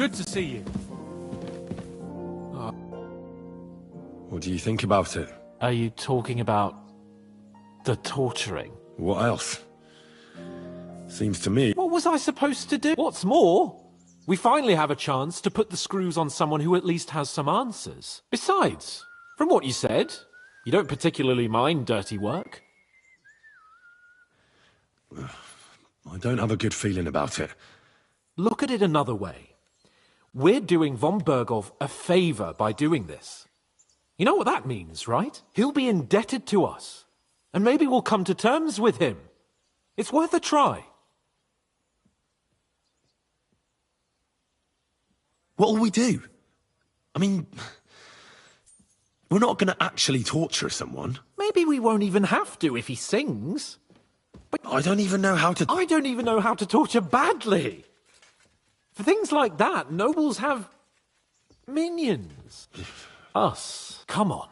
Good to see you. What do you think about it? Are you talking about the torturing? What else? Seems to me... What was I supposed to do? What's more, we finally have a chance to put the screws on someone who at least has some answers. Besides, from what you said, you don't particularly mind dirty work. I don't have a good feeling about it. Look at it another way. We're doing von Bergov a favor by doing this. You know what that means, right? He'll be indebted to us. And maybe we'll come to terms with him. It's worth a try. What'll we do? I mean... We're not going to actually torture someone. Maybe we won't even have to if he sings. But I don't even know how to... I don't even know how to torture badly. For things like that, nobles have... minions. Us. Come on.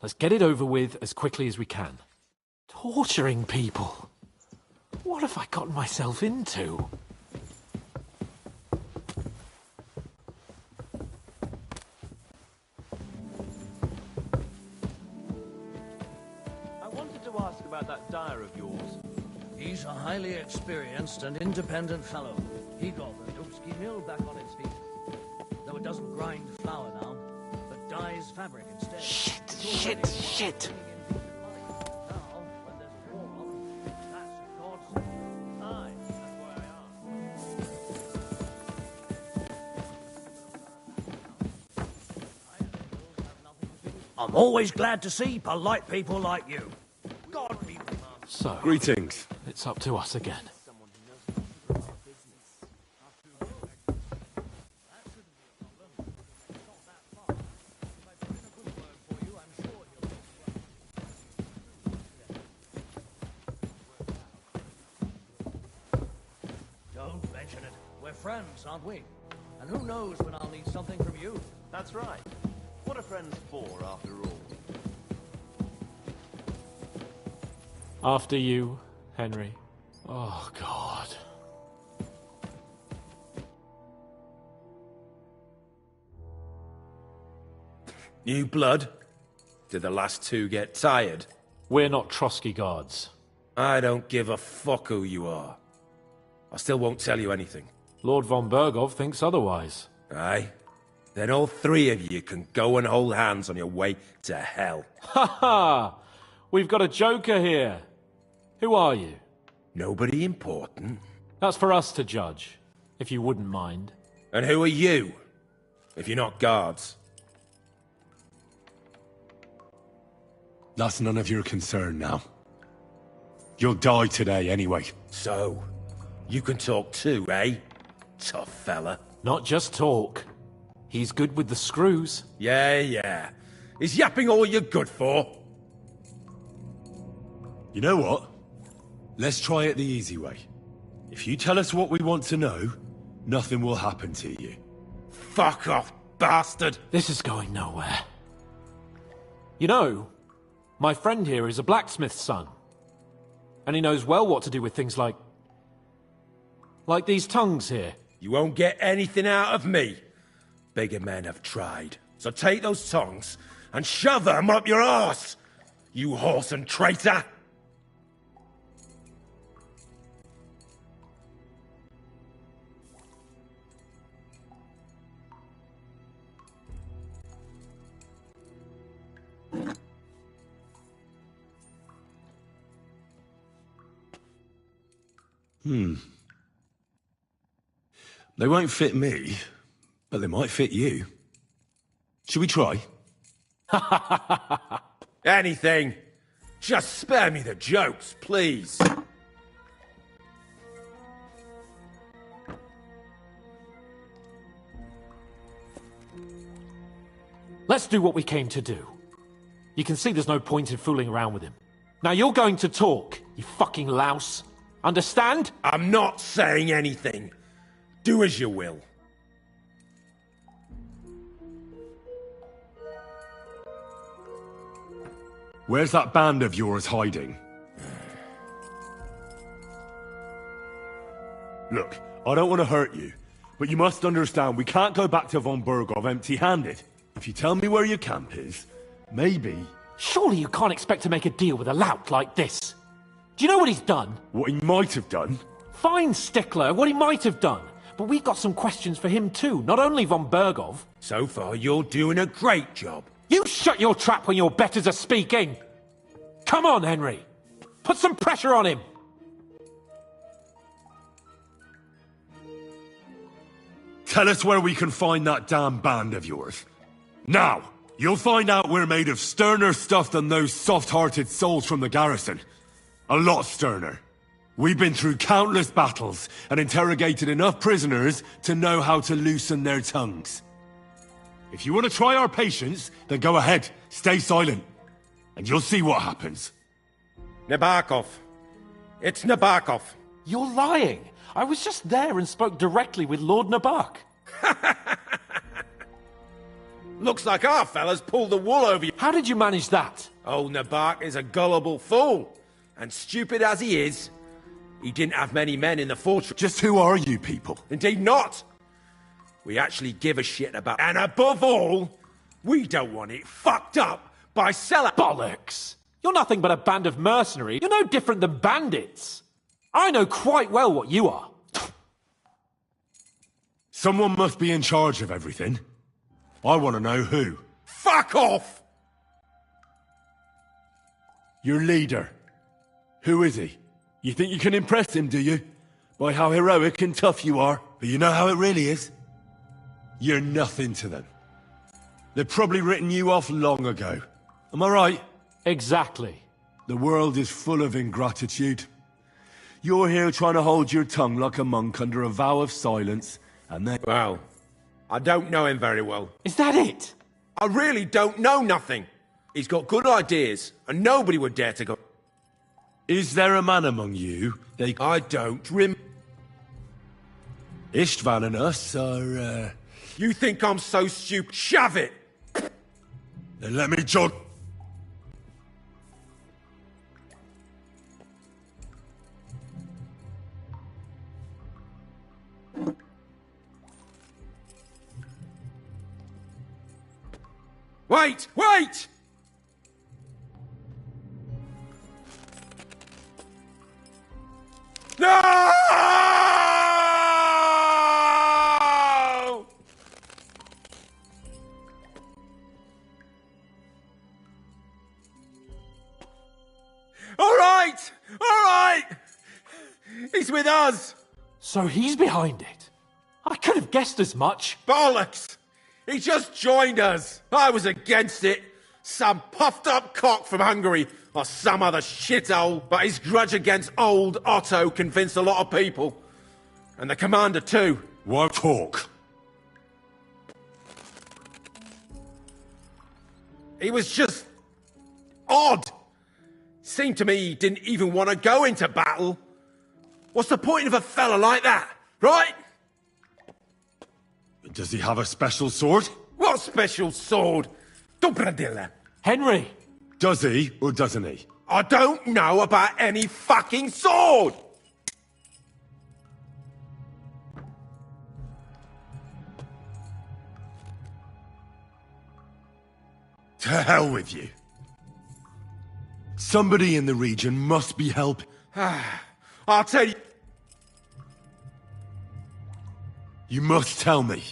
Let's get it over with as quickly as we can. Torturing people. What have I gotten myself into? I wanted to ask about that dyer of yours. He's a highly experienced and independent fellow. He got the Dubsky mill back on its feet. Though it doesn't grind flour now, but dyes fabric instead. Shit. Now, when there's a war on, that's a godsend. Aye, that's why I asked. I'm always glad to see polite people like you. God be with you. So, Greetings. it's up to us again. Don't mention it. We're friends, aren't we? And who knows when I'll need something from you. That's right. What are friends for, after all? After you, Henry. Oh, God. New blood? Did the last two get tired? We're not Trotsky guards. I don't give a fuck who you are. I still won't tell you anything. Lord von Bergov thinks otherwise. Aye? Then all three of you can go and hold hands on your way to hell. Ha ha! We've got a joker here. Who are you? Nobody important. That's for us to judge, if you wouldn't mind. And who are you? If you're not guards. That's none of your concern now. You'll die today anyway. So, you can talk too, eh? Tough fella. Not just talk. He's good with the screws. Yeah. Is yapping all you're good for? You know what? Let's try it the easy way. If you tell us what we want to know, nothing will happen to you. Fuck off, bastard! This is going nowhere. You know, my friend here is a blacksmith's son. And he knows well what to do with things like these tongues here. You won't get anything out of me. Bigger men have tried. So take those tongs and shove them up your arse, you horse and traitor! They won't fit me, but they might fit you. Should we try? Anything. Just spare me the jokes, please. Let's do what we came to do. You can see there's no point in fooling around with him. Now you're going to talk, you fucking louse. Understand? I'm not saying anything. Do as you will. Where's that band of yours hiding? Look, I don't want to hurt you, But you must understand, we can't go back to von Bergov empty-handed. If you tell me where your camp is, maybe... Surely you can't expect to make a deal with a lout like this. Do you know what he's done? What he might have done? Fine, Stickler, what he might have done. But we've got some questions for him too, not only von Bergov. So far, you're doing a great job. You shut your trap when your betters are speaking! Come on, Henry! Put some pressure on him! Tell us where we can find that damn band of yours. Now, you'll find out we're made of sterner stuff than those soft-hearted souls from the garrison. A lot sterner. We've been through countless battles and interrogated enough prisoners to know how to loosen their tongues. If you want to try our patience, then go ahead, stay silent, and you'll see what happens. Nabokov. It's Nabokov. You're lying! I was just there and spoke directly with Lord Nabok. Looks like our fellas pulled the wool over you. How did you manage that? Old Nabok is a gullible fool. And stupid as he is, he didn't have many men in the fortress. Just who are you people? Indeed not. We actually give a shit about... And above all, we don't want it fucked up by selling... Bollocks! You're nothing but a band of mercenaries. You're no different than bandits. I know quite well what you are. Someone must be in charge of everything. I want to know who. Fuck off! Your leader. Who is he? You think you can impress him, do you? By how heroic and tough you are. But you know how it really is? You're nothing to them. They've probably written you off long ago. Am I right? Exactly. The world is full of ingratitude. You're here trying to hold your tongue like a monk under a vow of silence, and then... Well, I don't know him very well. Is that it? I really don't know nothing. He's got good ideas, and nobody would dare to go... Is there a man among you I don't Istvan and us are, You think I'm so stupid? Shove it! Then let me jog... Wait! Wait! No! All right! All right! He's with us! So he's behind it. I could have guessed as much. Bollocks! He just joined us. I was against it. Some puffed up cock from Hungary or some other shithole. But his grudge against old Otto convinced a lot of people. And the commander too. Why talk? He was just odd. Seemed to me he didn't even want to go into battle. What's the point of a fella like that, right? Does he have a special sword? What special sword? Dobradilla. Henry! Does he, or doesn't he? I don't know about any fucking sword! To hell with you. Somebody in the region must be helping. I'll tell you... You must tell me.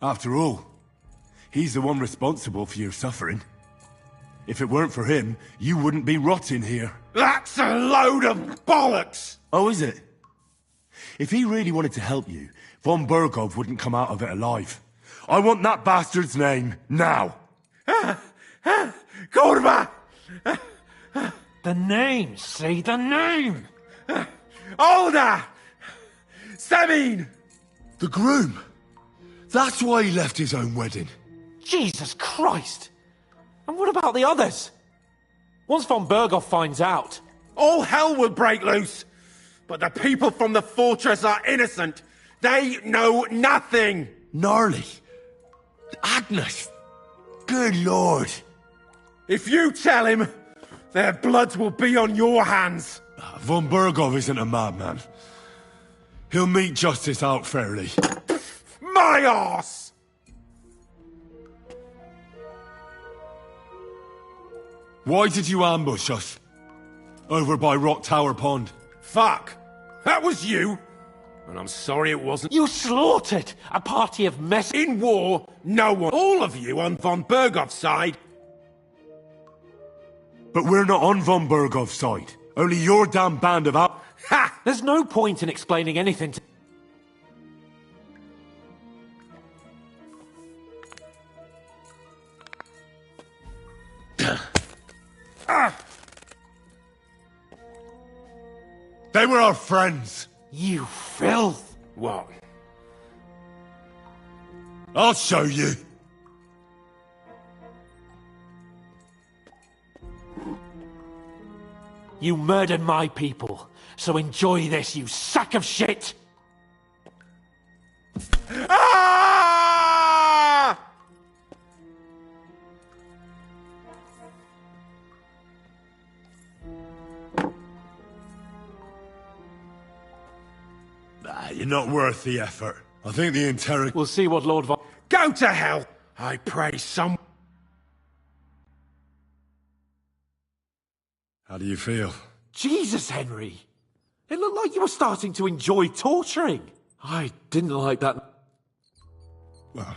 After all, he's the one responsible for your suffering. If it weren't for him, you wouldn't be rotting here. That's a load of bollocks! Oh, is it? If he really wanted to help you, von Bergov wouldn't come out of it alive. I want that bastard's name, now! Kurva! The name, say the name! Olda! Semin! The groom! That's why he left his own wedding. Jesus Christ! And what about the others? Once von Bergov finds out... All hell will break loose! But the people from the fortress are innocent! They know nothing! Gnarly. Agnes. Good lord. If you tell him, their bloods will be on your hands! Von Bergov isn't a madman. He'll mete justice out fairly. my arse! Why did you ambush us? Over by Rock Tower Pond. Fuck! That was you! And I'm sorry it wasn't. You slaughtered a party of mess. In war, no one, all of you on von Bergov's side. But we're not on von Bergov's side. Only your damn band of out. Ha! There's no point in explaining anything to... They were our friends. You filth! What? I'll show you. You murdered my people, so enjoy this, you sack of shit! Ah! You're not worth the effort. I think the interrog... We'll see what Lord Von... Go to hell! I pray some... How do you feel? Jesus, Henry! It looked like you were starting to enjoy torturing. I didn't like that. Well,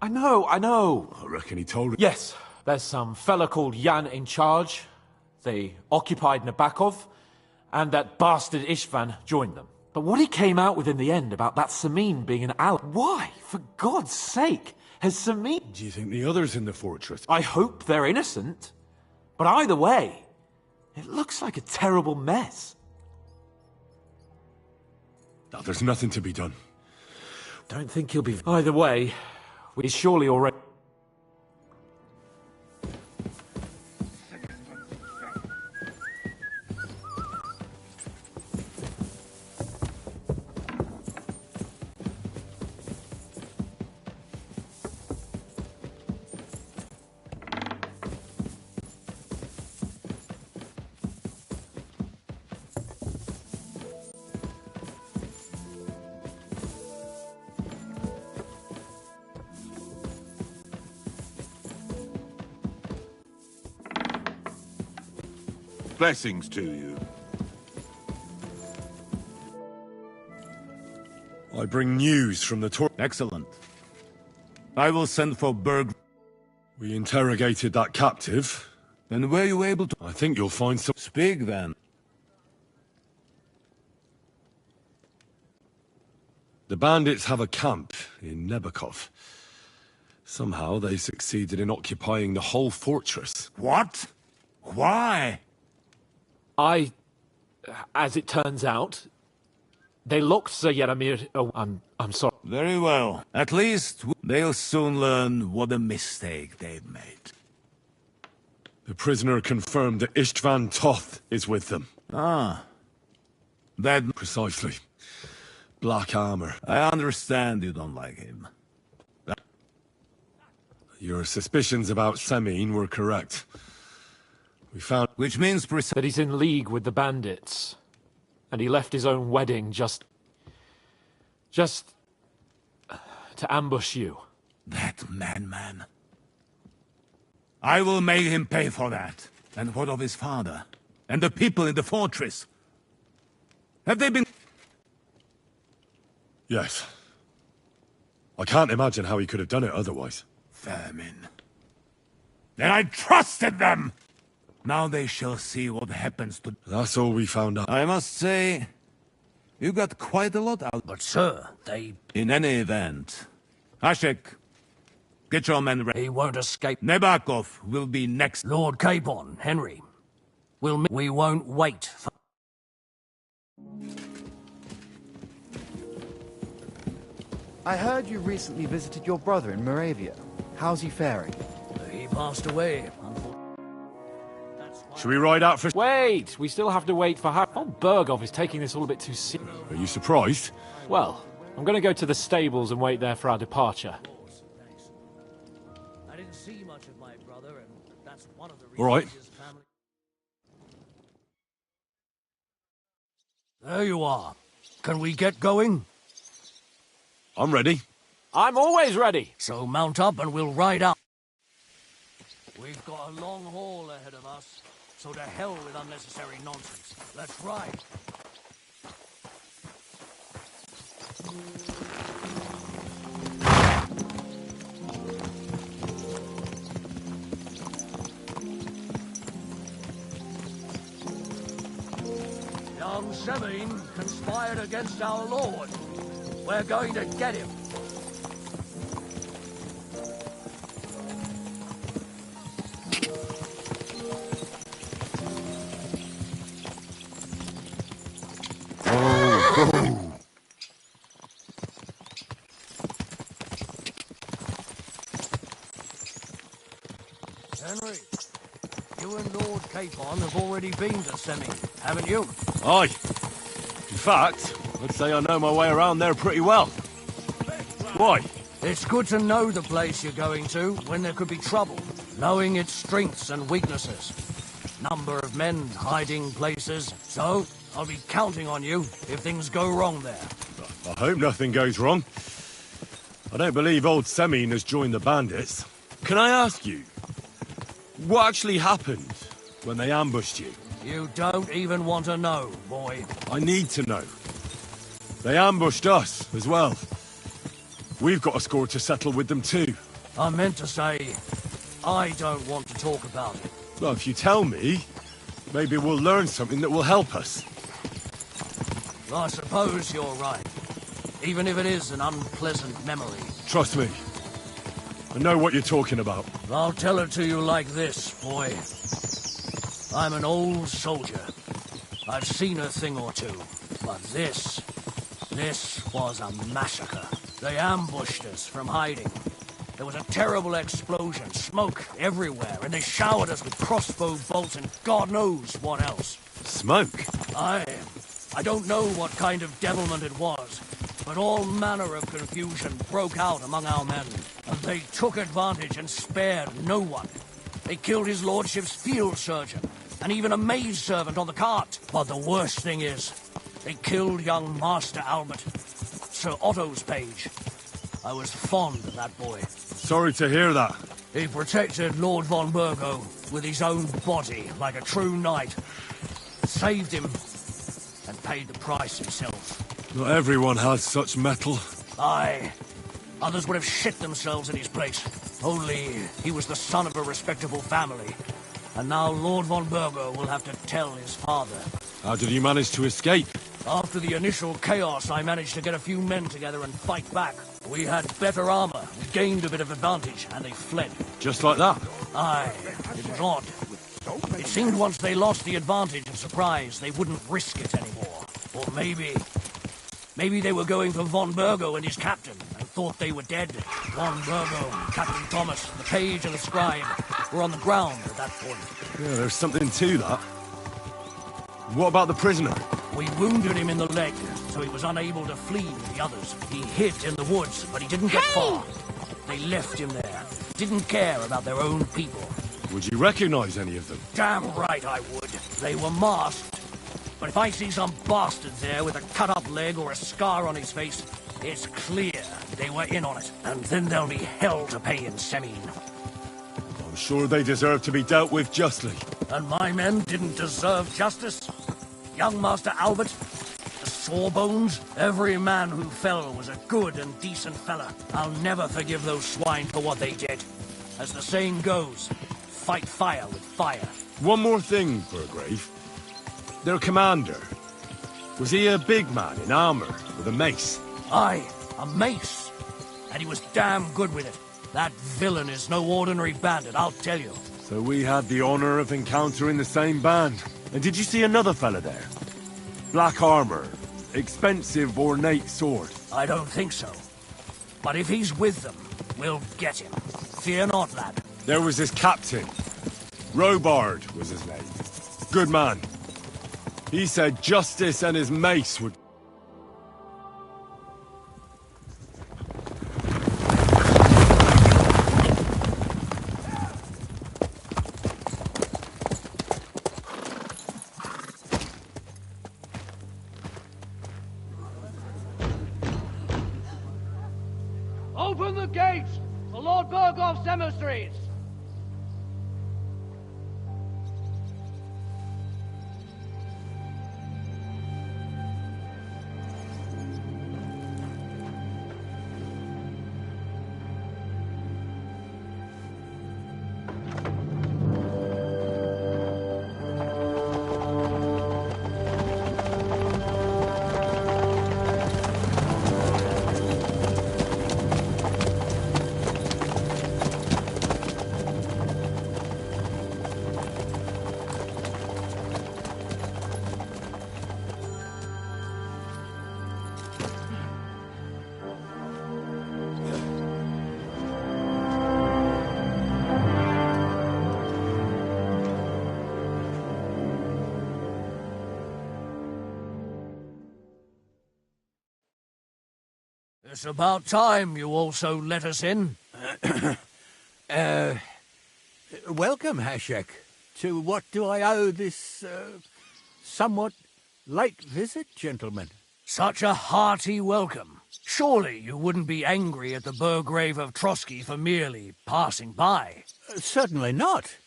I know. I reckon he told it. Yes, there's some fella called Jan in charge. They occupied Nabakov, and that bastard Istvan joined them. But what he came out with in the end about that Samin being an ally... Why, for God's sake, has Samin... Do you think the others in the fortress... I hope they're innocent. But either way, it looks like a terrible mess. No, there's nothing to be done. Don't think he'll be... Either way, he's surely already... Blessings to you. I bring news from the Excellent. I will send for Berg. We interrogated that captive. And were you able to... I think you'll find some... Speak then. The bandits have a camp in Nebakov. Somehow they succeeded in occupying the whole fortress. What? Why? As it turns out, they locked Sir Yaramir... Oh, I'm sorry. Very well. At least they'll soon learn what a mistake they've made. The prisoner confirmed that Istvan Toth is with them. Ah. That... Precisely. Black armor. I understand you don't like him. Your suspicions about Semin were correct. We found... Which means that he's in league with the bandits. And he left his own wedding just to ambush you. That madman. I will make him pay for that. And what of his father? And the people in the fortress? Have they been... Yes. I can't imagine how he could have done it otherwise. Vermin. Then I trusted them! Now they shall see what happens to... That's all we found out. I must say, you got quite a lot out. But sir, they... In any event, Hashek, get your men ready. He won't escape. Nebakov will be next. Lord Capon, Henry. We won't wait for... I heard you recently visited your brother in Moravia. How's he faring? He passed away, unfortunately. Should we ride out for... Wait! We still have to wait for her. Oh, Bergov is taking this all a bit too serious. Are you surprised? Well, I'm going to go to the stables and wait there for our departure. I didn't see much of my brother, and that's one of the reasons All right. his family... There you are. Can we get going? I'm ready. I'm always ready. So mount up and we'll ride out. We've got a long haul ahead of us, so to hell with unnecessary nonsense. Let's ride. Young Semine conspired against our lord. We're going to get him. Henry, you and Lord Capon have already been to Semine, haven't you? Aye. In fact, I'd say I know my way around there pretty well. Why? It's good to know the place you're going to when there could be trouble, knowing its strengths and weaknesses. Number of men, hiding places, so I'll be counting on you if things go wrong there. I hope nothing goes wrong. I don't believe old Semine has joined the bandits. Can I ask you, what actually happened when they ambushed you? You don't even want to know, boy. I need to know. They ambushed us as well. We've got a score to settle with them too. I meant to say, I don't want to talk about it. Well, if you tell me, maybe we'll learn something that will help us. I suppose you're right. Even if it is an unpleasant memory. Trust me. I know what you're talking about. I'll tell it to you like this, boy. I'm an old soldier. I've seen a thing or two. But this was a massacre. They ambushed us from hiding. There was a terrible explosion, smoke everywhere, and they showered us with crossbow bolts and God knows what else. Smoke? I don't know what kind of devilment it was, but all manner of confusion broke out among our men, and they took advantage and spared no one. They killed his lordship's field surgeon, and even a maid servant on the cart. But the worst thing is, they killed young Master Albert, Sir Otto's page. I was fond of that boy. Sorry to hear that. He protected Lord von Burgo with his own body like a true knight. Saved him and paid the price himself. Not everyone has such metal. Aye. Others would have shit themselves in his place. Only he was the son of a respectable family. And now Lord von Burgo will have to tell his father. How did you manage to escape? After the initial chaos, I managed to get a few men together and fight back. We had better armor, we gained a bit of advantage, and they fled. Just like that? Aye, it was odd. It seemed once they lost the advantage of surprise, they wouldn't risk it anymore. Or maybe they were going for von Burgo and his captain, and thought they were dead. Von Burgo, Captain Thomas, the page and the scribe were on the ground at that point. Yeah, there's something to that. What about the prisoner? We wounded him in the leg, so he was unable to flee with the others. He hid in the woods, but he didn't get far. They left him there. Didn't care about their own people. Would you recognize any of them? Damn right I would. They were masked. But if I see some bastard there with a cut-up leg or a scar on his face, it's clear they were in on it. And then there'll be hell to pay in Semine. I'm sure they deserve to be dealt with justly. And my men didn't deserve justice. Young Master Albert, the Sawbones, every man who fell was a good and decent fella. I'll never forgive those swine for what they did. As the saying goes, fight fire with fire. One more thing, Burgrave. Their commander. Was he a big man in armor with a mace? Aye, a mace. And he was damn good with it. That villain is no ordinary bandit, I'll tell you. So we had the honor of encountering the same band. And did you see another fella there? Black armor, expensive ornate sword. I don't think so. But if he's with them, we'll get him. Fear not, lad. There was his captain. Robard was his name. Good man. He said justice and his mace would... gate! For Lord Burgov's emissaries! It's about time you also let us in. Welcome, Hashek. To what do I owe this, somewhat late visit, gentlemen? Such a hearty welcome. Surely you wouldn't be angry at the Burgrave of Trotsky for merely passing by. Certainly not.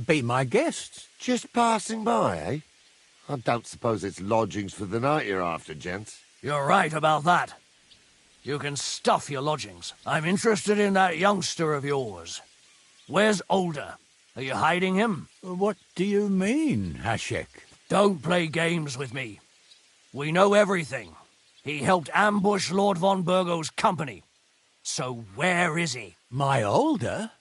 Be my guests. Just passing by, eh? I don't suppose it's lodgings for the night you're after, gents. You're right about that. You can stuff your lodgings. I'm interested in that youngster of yours. Where's Older? Are you hiding him? What do you mean, Hashek? Don't play games with me. We know everything. He helped ambush Lord von Burgo's company. So where is he? My Older?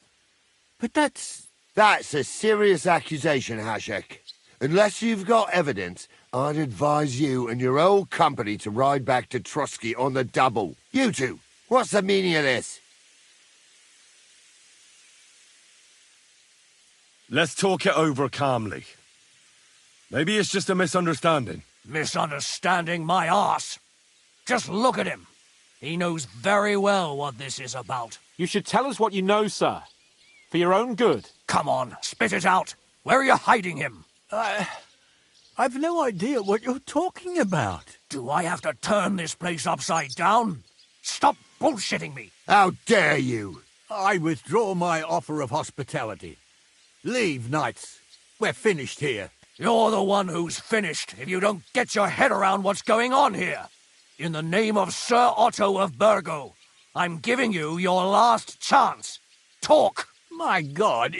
But that's... That's a serious accusation, Hashek. Unless you've got evidence, I'd advise you and your old company to ride back to Trotsky on the double. You two, what's the meaning of this? Let's talk it over calmly. Maybe it's just a misunderstanding. Misunderstanding my arse. Just look at him. He knows very well what this is about. You should tell us what you know, sir. For your own good. Come on, spit it out. Where are you hiding him? I've no idea what you're talking about. Do I have to turn this place upside down? Stop bullshitting me. How dare you? I withdraw my offer of hospitality. Leave, knights. We're finished here. You're the one who's finished if you don't get your head around what's going on here. In the name of Sir Otto of Burgo, I'm giving you your last chance. Talk! My God,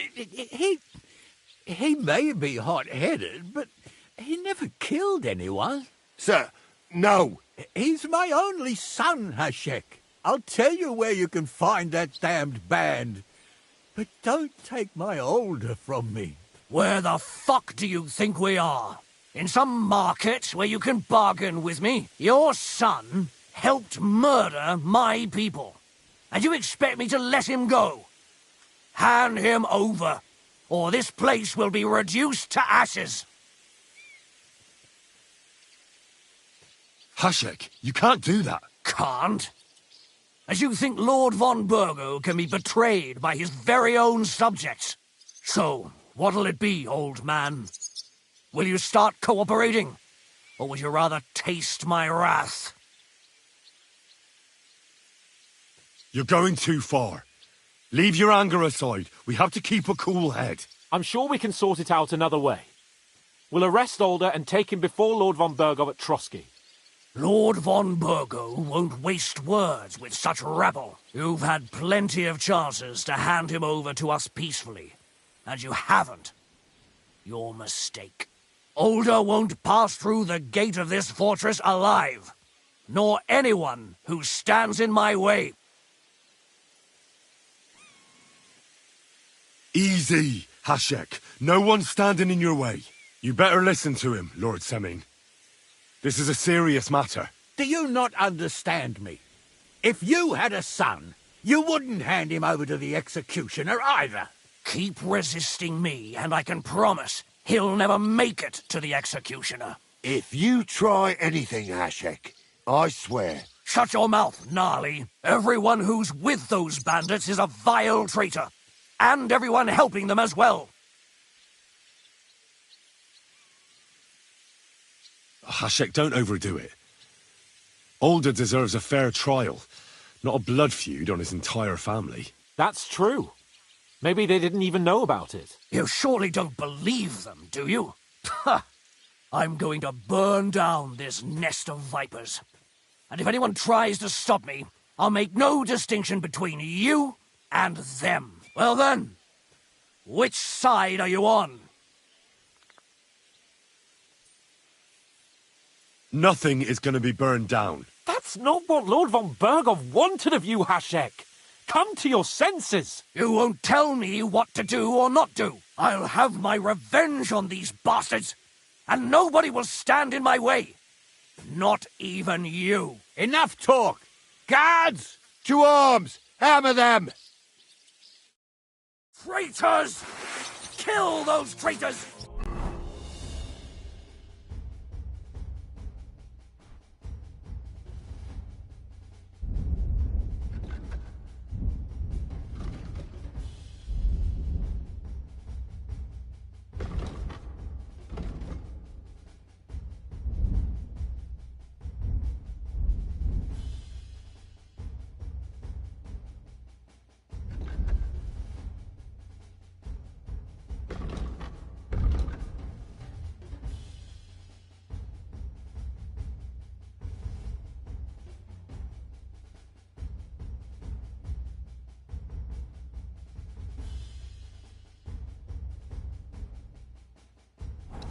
he may be hot-headed, but he never killed anyone. Sir, no. He's my only son, Hashek. I'll tell you where you can find that damned band. But don't take my Older from me. Where the fuck do you think we are? In some market where you can bargain with me? Your son helped murder my people. And you expect me to let him go? Hand him over, or this place will be reduced to ashes. Hashek, you can't do that. Can't? As you think Lord von Burgo can be betrayed by his very own subjects. So, what'll it be, old man? Will you start cooperating? Or would you rather taste my wrath? You're going too far. Leave your anger aside. We have to keep a cool head. I'm sure we can sort it out another way. We'll arrest Older and take him before Lord von Burgo at Trotsky. Lord von Burgo won't waste words with such rabble. You've had plenty of chances to hand him over to us peacefully, and you haven't. Your mistake. Older won't pass through the gate of this fortress alive, nor anyone who stands in my way. Easy, Hashek. No one's standing in your way. You better listen to him, Lord Semin. This is a serious matter. Do you not understand me? If you had a son, you wouldn't hand him over to the executioner either. Keep resisting me, and I can promise he'll never make it to the executioner. If you try anything, Hashek, I swear. Shut your mouth, Gnarly. Everyone who's with those bandits is a vile traitor. And everyone helping them as well. Hashek, don't overdo it. Older deserves a fair trial, Not a blood feud on his entire family. That's true. Maybe they didn't even know about it. You surely don't believe them, do you? Ha! I'm going to burn down this nest of vipers. And if anyone tries to stop me, I'll make no distinction between you and them. Well then, which side are you on? Nothing is going to be burned down. That's not what Lord von Berghoff wanted of you, Hashek. Come to your senses. You won't tell me what to do or not do. I'll have my revenge on these bastards, and nobody will stand in my way. Not even you. Enough talk! Guards! To arms! Hammer them! Traitors! Kill those traitors!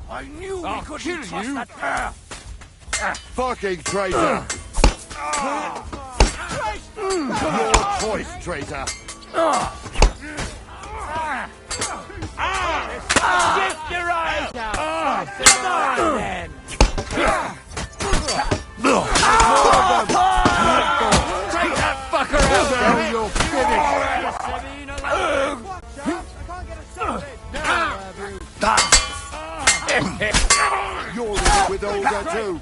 I knew we couldn't trust that pair! Fucking traitor! Your choice, traitor! Shift your eyes now! Come on, then! Take that fucker out there! You're finished! You're in it with Olga too!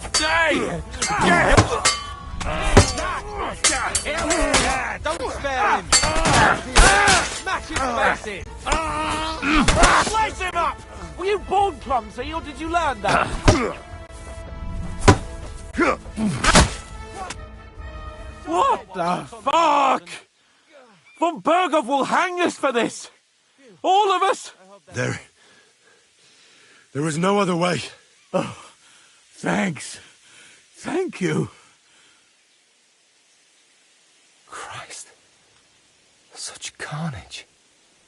Don't spare him! Smash his face in! Slice him up! Were you born clumsy, or did you learn that? What the fuck? Von Berghoff will hang us for this! All of us! There was no other way. Oh, thanks. Thank you. Christ. Such carnage.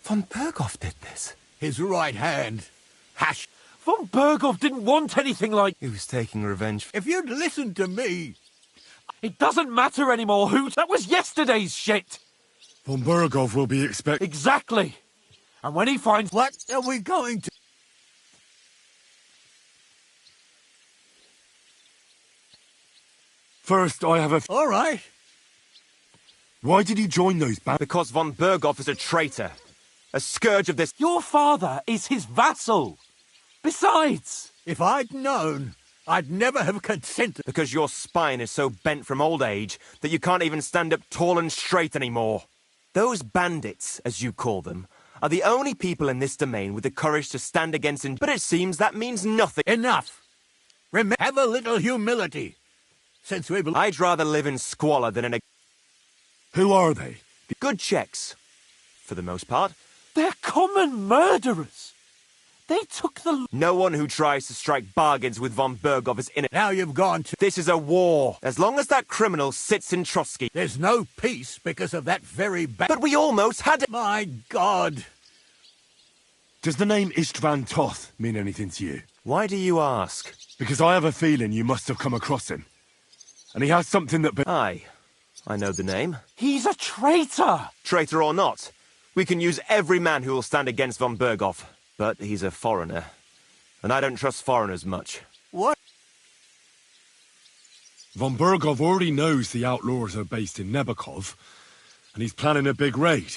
Von Berghoff did this. His right hand. Hash. Von Berghoff didn't want anything like... He was taking revenge. If you'd listened to me... It doesn't matter anymore, Hoot. That was yesterday's shit. Von Berghoff will be Exactly. And when he finds... What are we going to... First, I have a... All right. Why did he join those bands? Because von Berghoff is a traitor. A scourge of this... Your father is his vassal. Besides... If I'd known, I'd never have consented. Because your spine is so bent from old age that you can't even stand up tall and straight anymore. Those bandits, as you call them, are the only people in this domain with the courage to stand against... But it seems that means nothing. Enough. Have a little humility. Since we... I'd rather live in squalor than in a... Who are they? Good checks. For the most part. They're common murderers. They took the... No one who tries to strike bargains with von Berghoff is in it. Now you've gone to... This is a war. As long as that criminal sits in Trotsky. There's no peace because of that very bad... But we almost had it. My God. Does the name Istvan Toth mean anything to you? Why do you ask? Because I have a feeling you must have come across him. And he has something that... Aye. I know the name. He's a traitor! Traitor or not, we can use every man who will stand against von Berghoff. But he's a foreigner. And I don't trust foreigners much. What? Von Berghoff already knows the outlaws are based in Nebakov. And he's planning a big raid.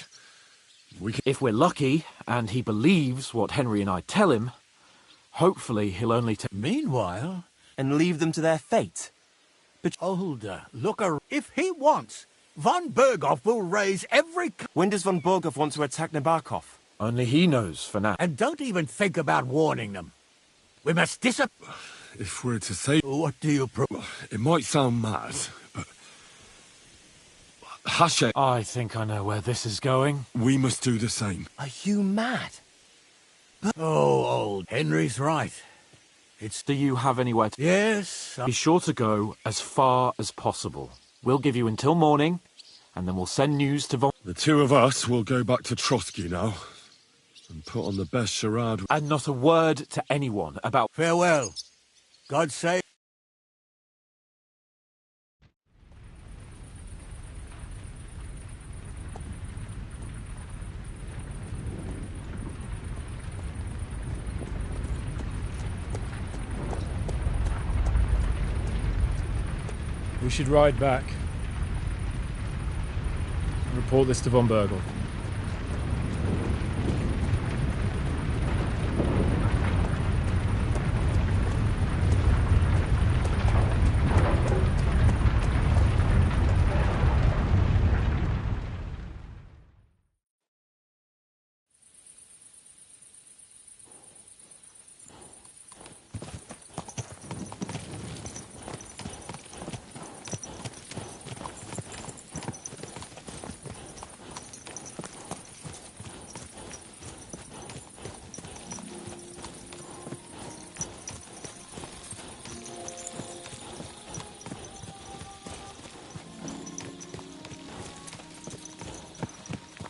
If we're lucky, and he believes what Henry and I tell him, hopefully he'll only take... Meanwhile... And leave them to their fate. But Older, look around. If he wants, von Berghoff will raise every... When does von Berghoff want to attack Nebakov? Only he knows for now. And don't even think about warning them. We must disappear. If we're to say... What do you... It might sound mad, but... Hashek, I think I know where this is going. we must do the same. Are you mad? Oh, old Henry's right. Do you have anywhere to... Yes, Be sure to go as far as possible. We'll give you until morning, and then we'll send news to Von... The two of us will go back to Trotsky now and put on the best charade. And not a word to anyone about... farewell. God save... We should ride back. Report this to von Bergel.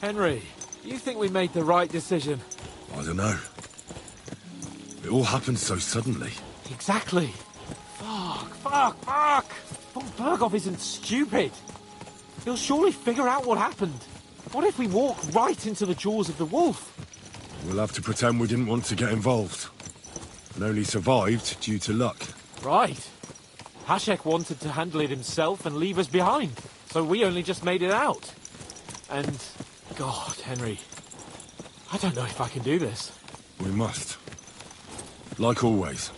Henry, you think we made the right decision? I don't know. It all happened so suddenly. Exactly. Fuck. Von Berghoff isn't stupid. He'll surely figure out what happened. What if we walk right into the jaws of the wolf? We'll have to pretend we didn't want to get involved. And only survived due to luck. Right. Hashek wanted to handle it himself and leave us behind. So we only just made it out. And... God, Henry. I don't know if I can do this. We must. Like always.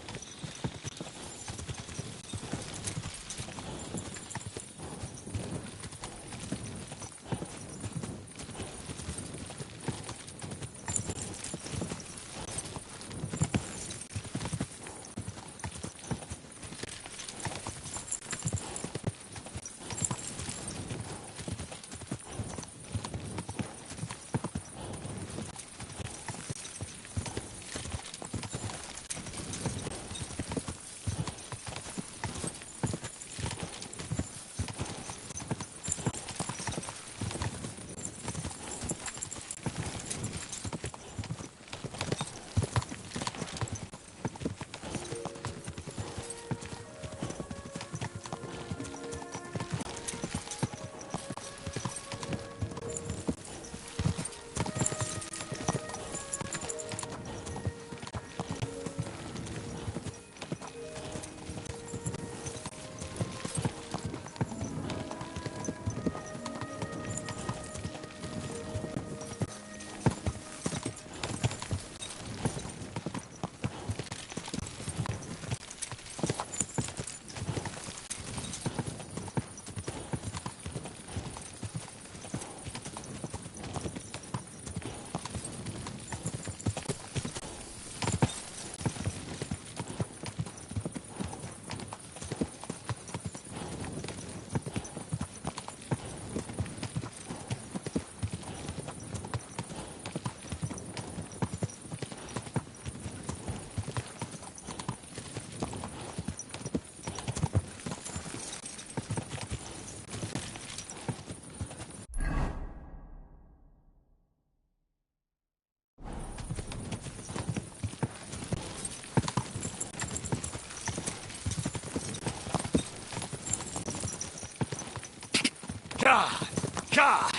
God!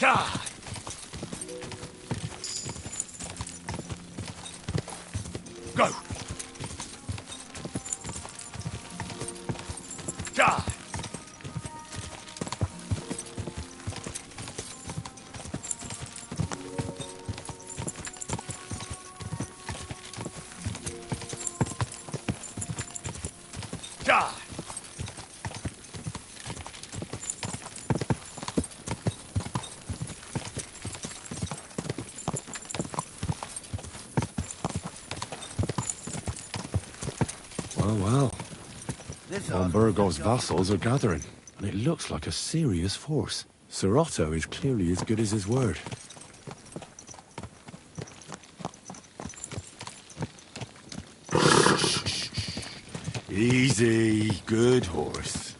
God! Go! God! God! Von Burgov's vassals are gathering, and it looks like a serious force. Sir Otto is clearly as good as his word. Easy, good horse.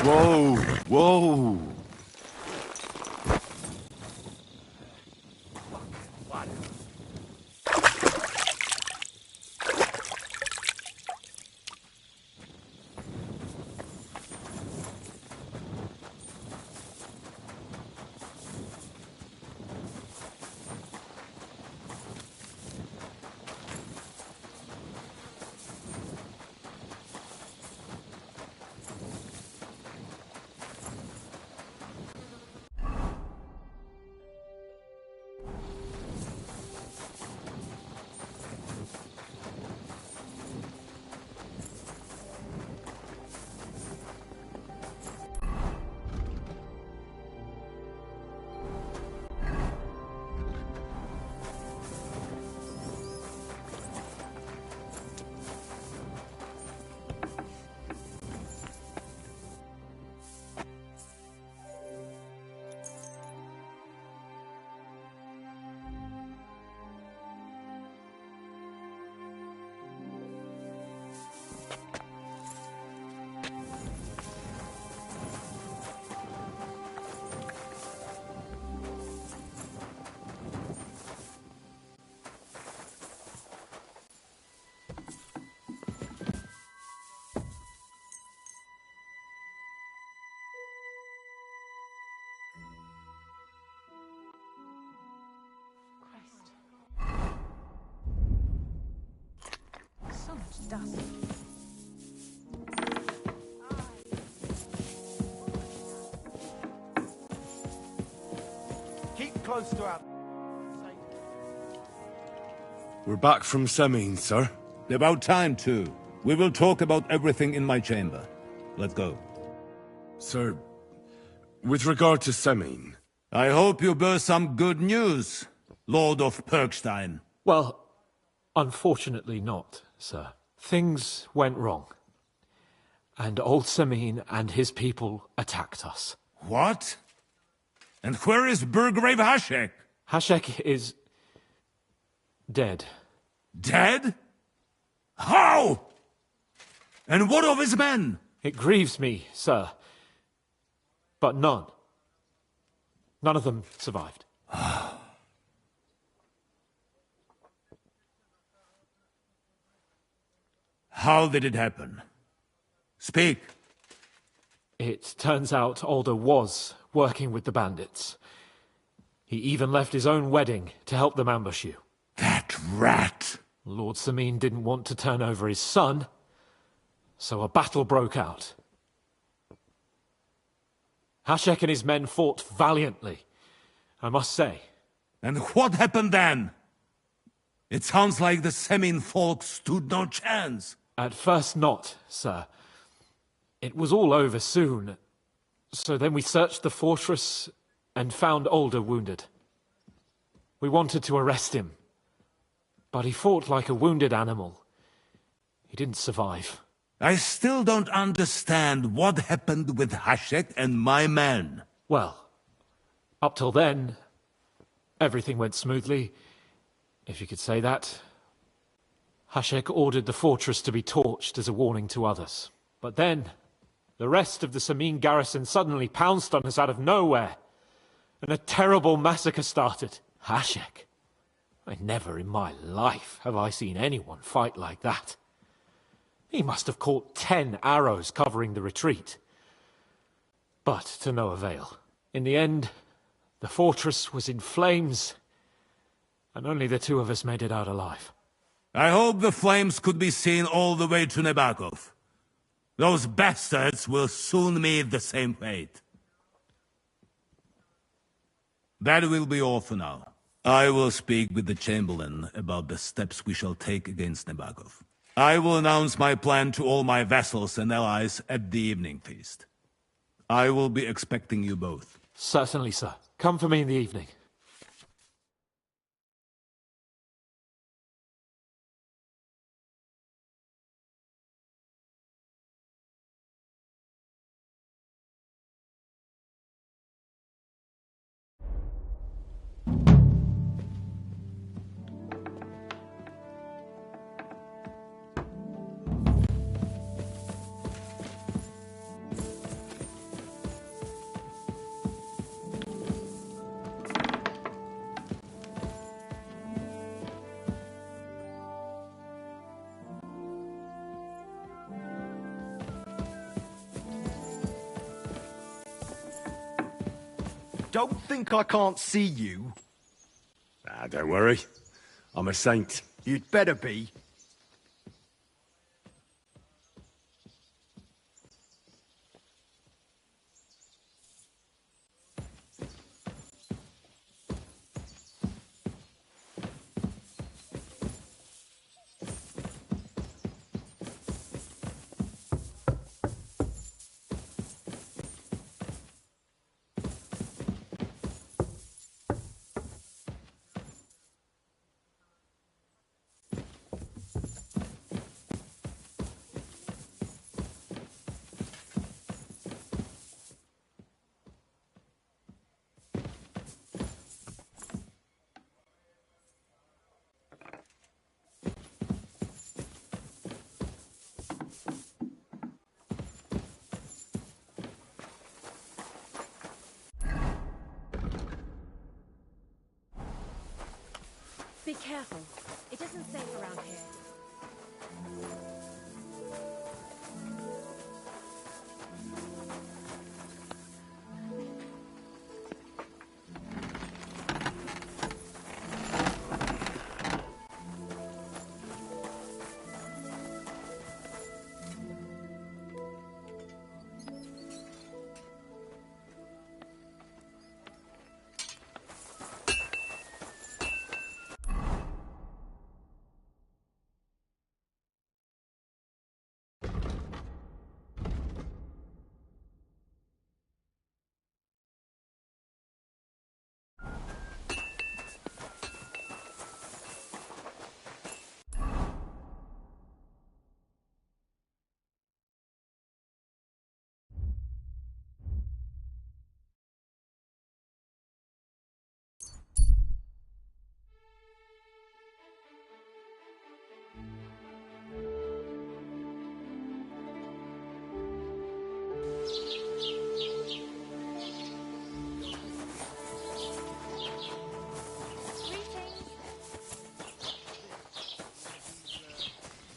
Whoa, whoa. So much dust. Keep close to our... We're back from Semine, sir. About time, too. We will talk about everything in my chamber. Let's go. Sir, with regard to Semine... I hope you bear some good news, Lord of Perkstein. Well, unfortunately not, sir. Things went wrong. And old Semine and his people attacked us. What? And where is Burgrave Hashek? Hashek is... dead. Dead? How? And what of his men? It grieves me, sir. But none of them survived. How did it happen? Speak. It turns out Alder was working with the bandits. He even left his own wedding to help them ambush you. That rat! Lord Semine didn't want to turn over his son, so a battle broke out. Hashek and his men fought valiantly, I must say. And what happened then? It sounds like the Semine folk stood no chance. At first not, sir. It was all over soon. So then we searched the fortress and found Alder wounded. We wanted to arrest him, but he fought like a wounded animal. He didn't survive. I still don't understand what happened with Hashek and my men. Well, up till then, everything went smoothly, if you could say that. Hashek ordered the fortress to be torched as a warning to others. But then, the rest of the Semine garrison suddenly pounced on us out of nowhere, and a terrible massacre started. Hashek? Never in my life have I seen anyone fight like that. He must have caught 10 arrows covering the retreat. But to no avail. In the end, the fortress was in flames, and only the two of us made it out alive. I hope the flames could be seen all the way to Nebakov. Those bastards will soon meet the same fate. That will be all for now. I will speak with the Chamberlain about the steps we shall take against Nebakov. I will announce my plan to all my vassals and allies at the evening feast. I will be expecting you both. Certainly, sir. Come for me in the evening. Don't think I can't see you. Ah, don't worry. I'm a saint. You'd better be. Be careful. It isn't safe around here.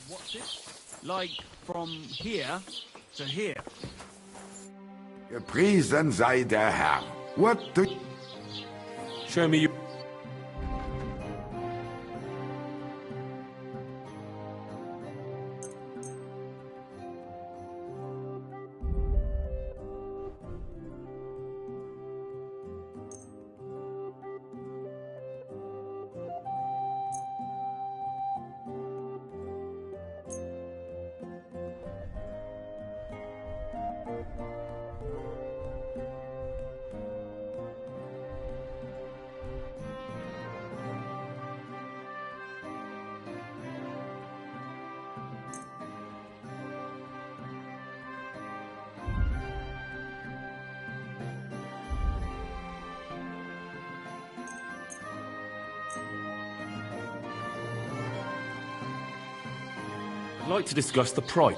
What's it? Like, from here to here? Gepriesen sei der Herr. What do... Show me you... I'd like to discuss the price.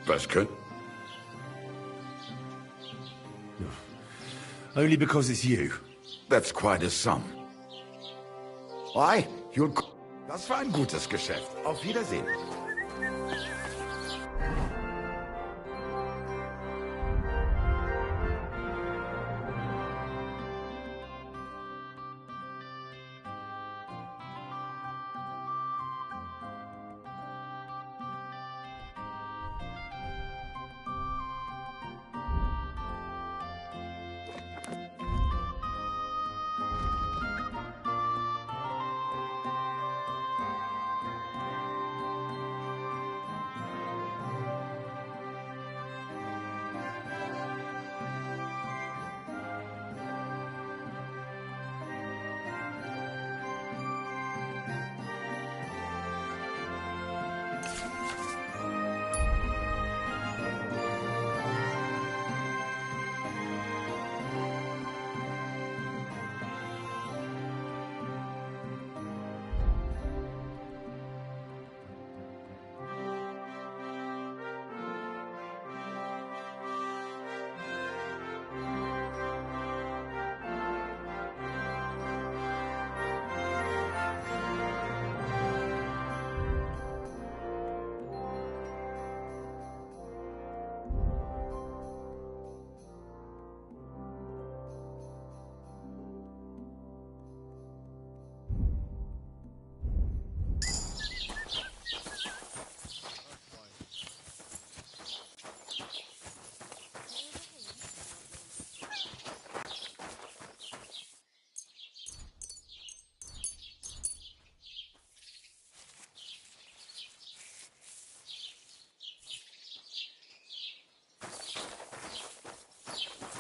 Was good? Only because it's you. That's quite a sum. Why? You'll... Das war ein gutes Geschäft. Auf Wiedersehen.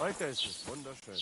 Heute ist es wunderschön.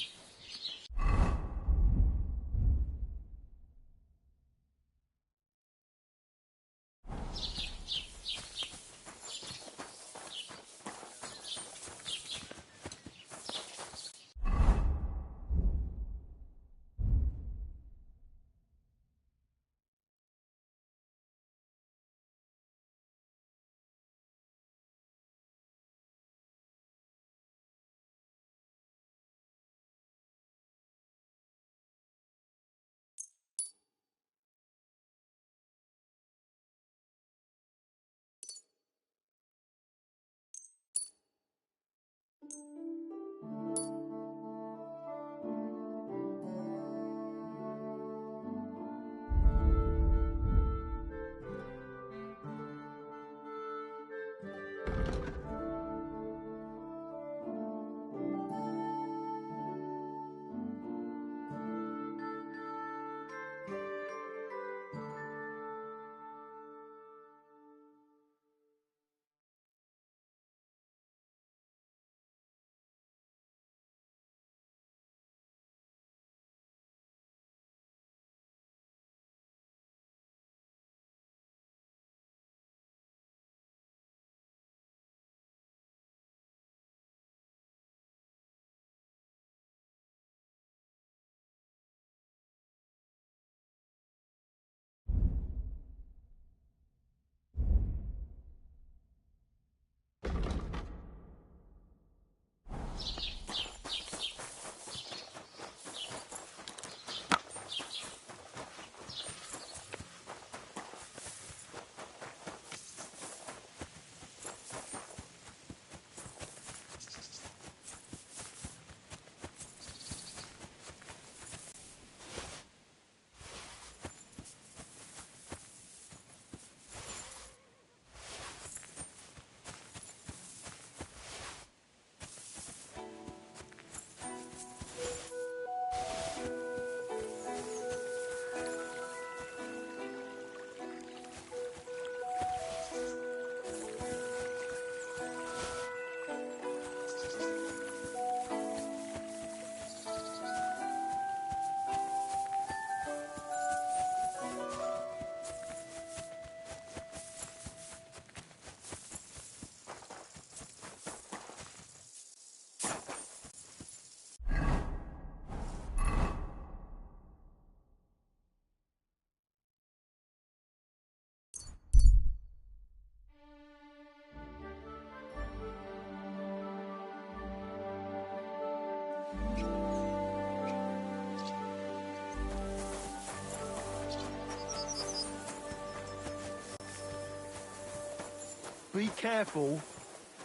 Be careful.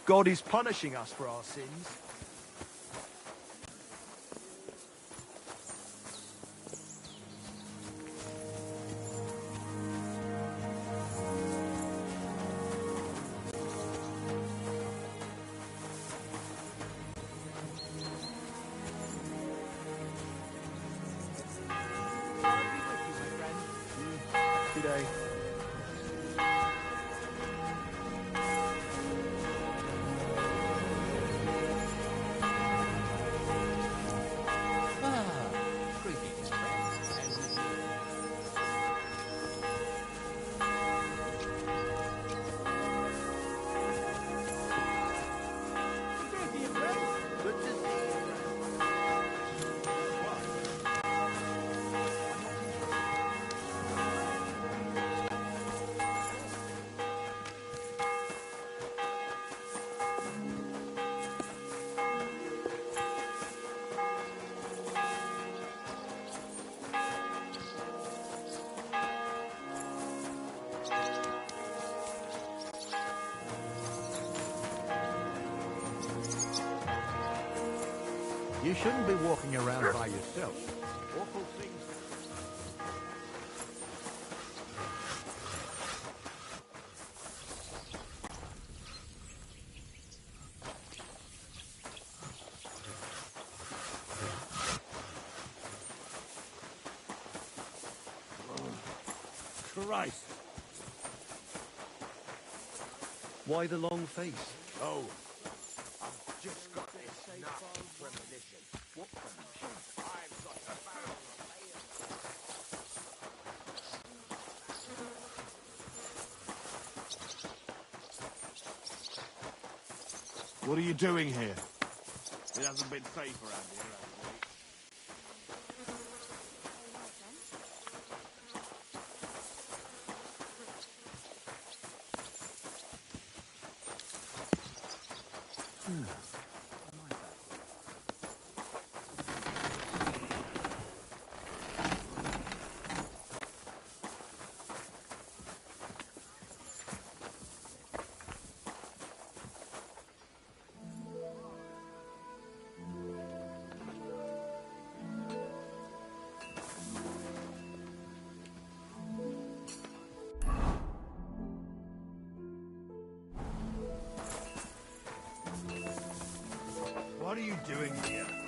God is punishing us for our sins. Good day. You shouldn't be walking around by yourself. Awful things. Christ! Why the long face? Oh, I've just got this. That's not a premonition. What premonition? I've got a barrel of What are you doing here? It hasn't been safe around here, has it? What are you doing here?